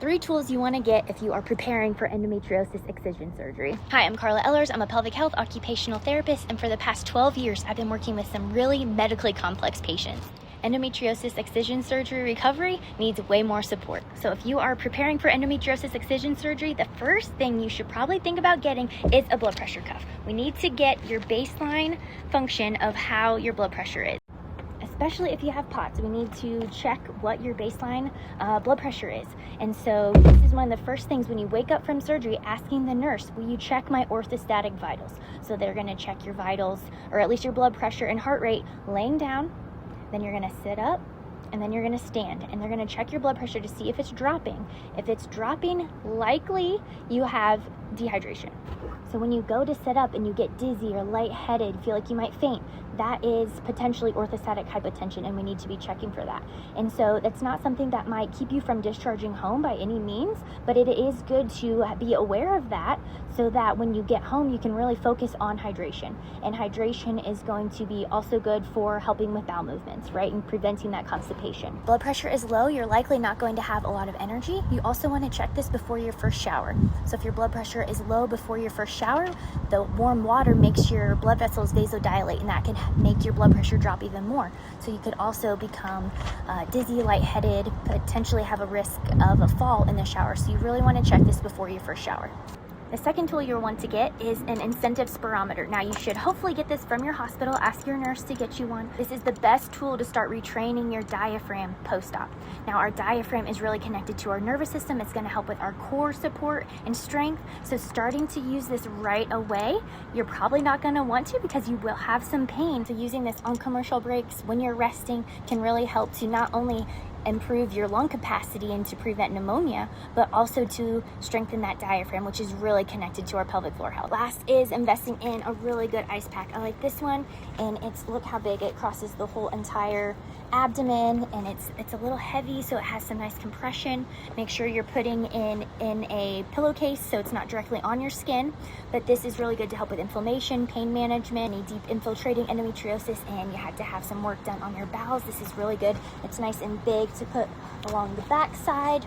3 tools you want to get if you are preparing for endometriosis excision surgery. Hi, I'm Carla Ellers. I'm a pelvic health occupational therapist, and for the past 12 years, I've been working with some really medically complex patients. Endometriosis excision surgery recovery needs way more support. So if you are preparing for endometriosis excision surgery, the first thing you should probably think about getting is a blood pressure cuff. We need to get your baseline function of how your blood pressure is. Especially if you have POTS, we need to check what your baseline blood pressure is. And so this is one of the first things when you wake up from surgery, asking the nurse, will you check my orthostatic vitals? So they're gonna check your vitals, or at least your blood pressure and heart rate, laying down. Then you're gonna sit up, and then you're gonna stand, and they're gonna check your blood pressure to see if it's dropping. If it's dropping, likely you have dehydration. So when you go to sit up and you get dizzy or lightheaded, feel like you might faint, that is potentially orthostatic hypotension, and we need to be checking for that. And so that's not something that might keep you from discharging home by any means, but it is good to be aware of that so that when you get home, you can really focus on hydration. And hydration is going to be also good for helping with bowel movements, right? And preventing that constipation. Blood pressure is low, you're likely not going to have a lot of energy. You also want to check this before your first shower. So if your blood pressure is low before your first shower, the warm water makes your blood vessels vasodilate, and that can make your blood pressure drop even more. So you could also become dizzy, lightheaded, potentially have a risk of a fall in the shower. So you really want to check this before your first shower. The second tool you'll want to get is an incentive spirometer. Now you should hopefully get this from your hospital. Ask your nurse to get you one. This is the best tool to start retraining your diaphragm post-op. Now our diaphragm is really connected to our nervous system. It's going to help with our core support and strength. So starting to use this right away, you're probably not going to want to because you will have some pain. So using this on commercial breaks when you're resting can really help to not only improve your lung capacity and to prevent pneumonia, but also to strengthen that diaphragm, which is really connected to our pelvic floor health. Last is investing in a really good ice pack. I like this one, and look how big it crosses the whole entire abdomen, and it's a little heavy, so it has some nice compression. Make sure you're putting in a pillowcase so it's not directly on your skin, but this is really good to help with inflammation, pain management, any deep infiltrating endometriosis, and you had to have some work done on your bowels. This is really good. It's nice and big to put along the back side.